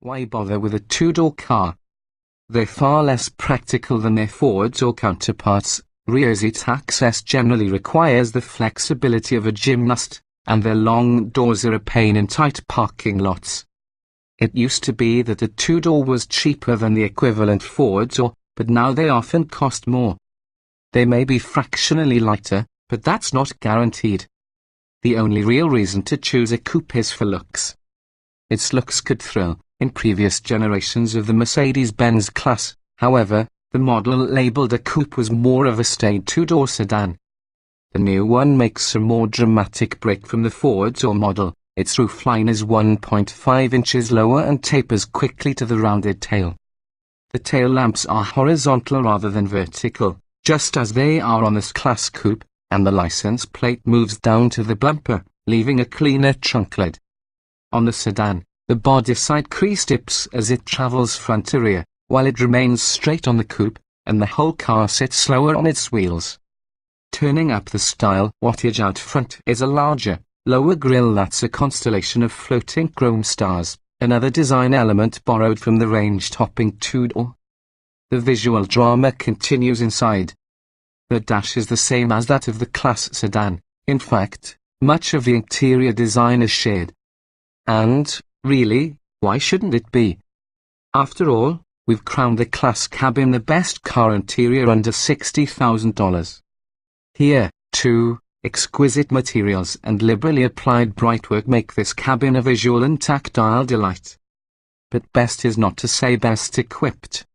Why bother with a two-door car? They're far less practical than their Fords or counterparts. Rear seat access generally requires the flexibility of a gymnast, and their long doors are a pain in tight parking lots. It used to be that a two-door was cheaper than the equivalent Fords but now they often cost more. They may be fractionally lighter, but that's not guaranteed. The only real reason to choose a coupe is for looks. Its looks could thrill in previous generations of the Mercedes-Benz class. However, the model labeled a coupe was more of a staid two-door sedan. The new one makes a more dramatic break from the Fords model. Its roofline is 1.5 inches lower and tapers quickly to the rounded tail. The tail lamps are horizontal rather than vertical, just as they are on this class coupe, and the license plate moves down to the bumper, leaving a cleaner trunk lid. On the sedan, the body side crease dips as it travels front to rear, while it remains straight on the coupe, and the whole car sits slower on its wheels. Turning up the style wattage out front is a larger, lower grille that's a constellation of floating chrome stars, another design element borrowed from the range-topping two-door. The visual drama continues inside. The dash is the same as that of the class sedan. In fact, much of the interior design is shared. And, really, why shouldn't it be? After all, we've crowned the class cabin the best car interior under $60,000. Here, too, exquisite materials and liberally applied brightwork make this cabin a visual and tactile delight. But best is not to say best equipped.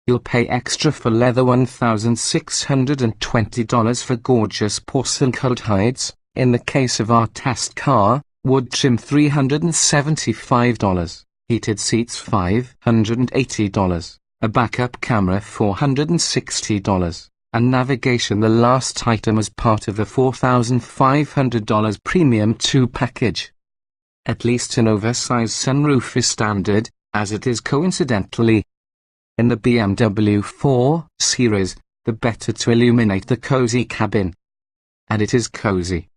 You'll pay extra for leather $1,620 for gorgeous porcelain-colored hides, in the case of our test car, wood trim $375, heated seats $580, a backup camera $460. And navigation the last item as part of the $4,500 Premium 2 package. At least an oversized sunroof is standard, as it is coincidentally in the BMW 4 Series, the better to illuminate the cozy cabin. And it is cozy.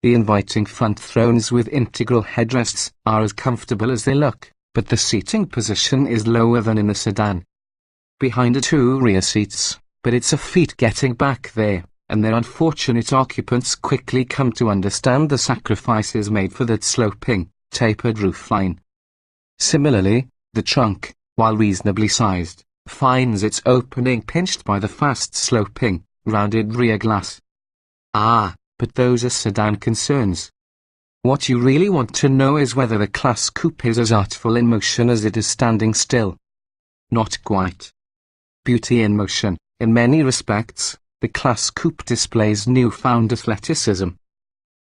The inviting front thrones with integral headrests are as comfortable as they look, but the seating position is lower than in the sedan. Behind are two rear seats, but it's a feat getting back there, and their unfortunate occupants quickly come to understand the sacrifices made for that sloping, tapered roofline. Similarly, the trunk, while reasonably sized, finds its opening pinched by the fast-sloping, rounded rear glass. But those are sedan concerns. What you really want to know is whether the class coupe is as artful in motion as it is standing still. Not quite. Beauty in motion. In many respects, the class coupe displays newfound athleticism.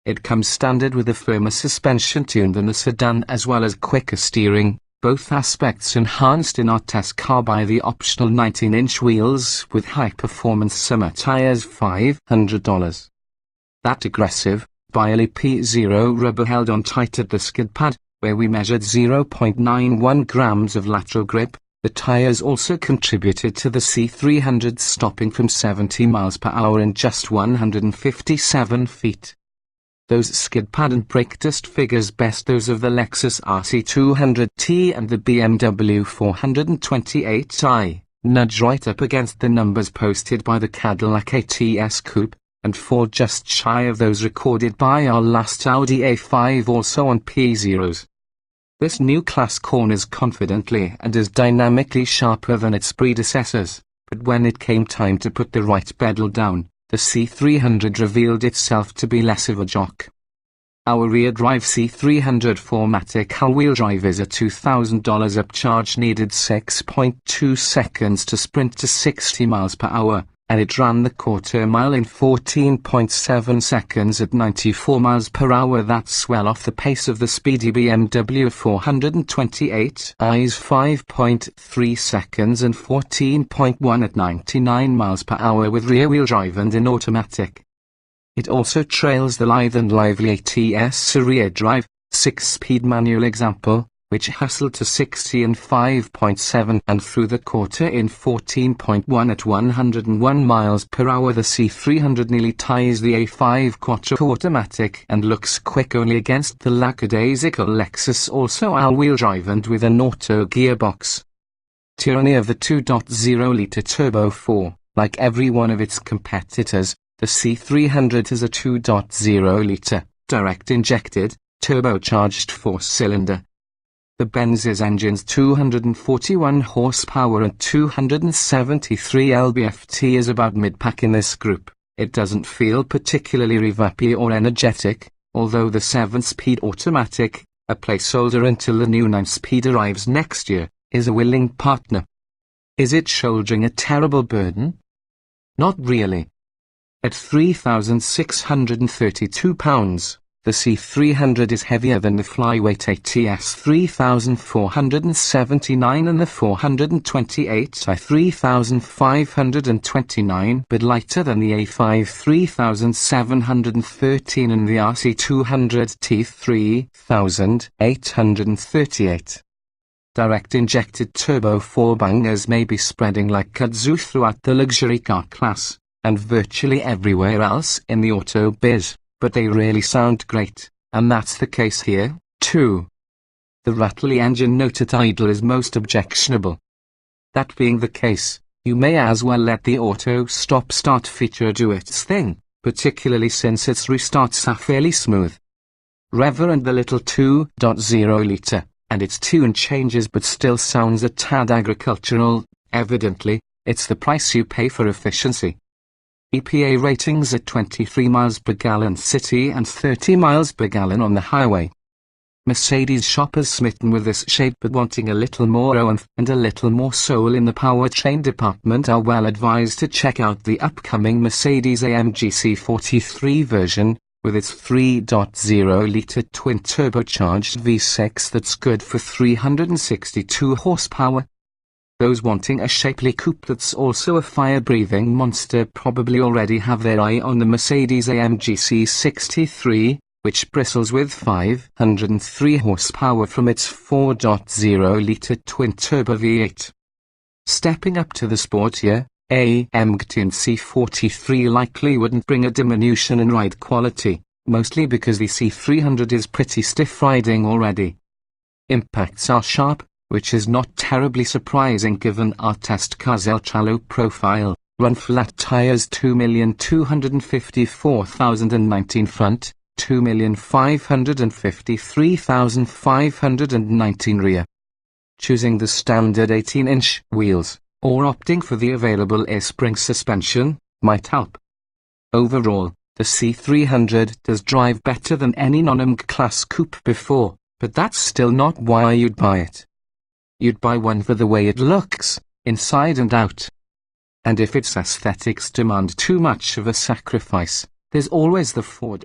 It comes standard with a firmer suspension tune than the sedan as well as quicker steering, both aspects enhanced in our test car by the optional 19-inch wheels with high-performance summer tires $500. That aggressive, Biley P0 rubber held on tight at the skid pad, where we measured 0.91 grams of lateral grip. The tires also contributed to the C300 stopping from 70 miles per hour in just 157 feet. Those skid pad and brake dust figures best those of the Lexus RC200T and the BMW 428i, nudge right up against the numbers posted by the Cadillac ATS Coupe, and fall just shy of those recorded by our last Audi A5 also on P0s. This new class corners confidently and is dynamically sharper than its predecessors, but when it came time to put the right pedal down, the C300 revealed itself to be less of a jock. Our rear-drive C300 4MATIC all-wheel drive is a $2,000 upcharge needed 6.2 seconds to sprint to 60 miles per hour, and it ran the quarter mile in 14.7 seconds at 94 miles per hour. That's well off the pace of the speedy BMW 428i's 5.3 seconds and 14.1 at 99 miles per hour with rear-wheel drive and in automatic. It also trails the lithe and lively ATS rear-drive, 6-speed manual example, which hustled to 60 in 5.7 and through the quarter in 14.1 at 101 miles per hour. The C300 nearly ties the A5 Quattro automatic and looks quick only against the lackadaisical Lexus, also all-wheel drive and with an auto gearbox. Tyranny of the 2.0-litre Turbo 4, like every one of its competitors, the C300 is a 2.0-litre, direct-injected, turbocharged four-cylinder. The Benz's engine's 241 horsepower and 273 lb-ft is about mid-pack in this group. It doesn't feel particularly rev-uppy or energetic, although the 7-speed automatic, a placeholder until the new 9-speed arrives next year, is a willing partner. Is it shouldering a terrible burden? Not really. At 3,632 pounds, the C300 is heavier than the flyweight ATS 3,479 and the 428 I 3,529, but lighter than the A5 3,713 and the RC200 T 3,838. Direct-injected turbo 4-bangers may be spreading like kudzu throughout the luxury car class, and virtually everywhere else in the auto biz, but they really sound great, and that's the case here, too. The rattly engine note at idle is most objectionable. That being the case, you may as well let the auto stop-start feature do its thing, particularly since its restarts are fairly smooth. Rever and the little 2.0-litre, and its tune changes but still sounds a tad agricultural. Evidently, it's the price you pay for efficiency. EPA ratings at 23 miles per gallon city and 30 miles per gallon on the highway. Mercedes shoppers smitten with this shape but wanting a little more oomph and a little more soul in the powertrain department are well advised to check out the upcoming Mercedes-AMG C43 version, with its 3.0-litre twin-turbocharged V6 that's good for 362 horsepower. Those wanting a shapely coupe that's also a fire-breathing monster probably already have their eye on the Mercedes-AMG C63, which bristles with 503 horsepower from its 4.0-litre twin-turbo V8. Stepping up to the sportier, AMG C43 likely wouldn't bring a diminution in ride quality, mostly because the C300 is pretty stiff riding already. Impacts are sharp, which is not terribly surprising given our test car's ultra-low profile. Run flat tires 2,254,019 front, 2,553,519 rear. Choosing the standard 18-inch wheels, or opting for the available air-spring suspension, might help. Overall, the C300 does drive better than any non-AMG class coupe before, but that's still not why you'd buy it. You'd buy one for the way it looks, inside and out. And if its aesthetics demand too much of a sacrifice, there's always the Ford.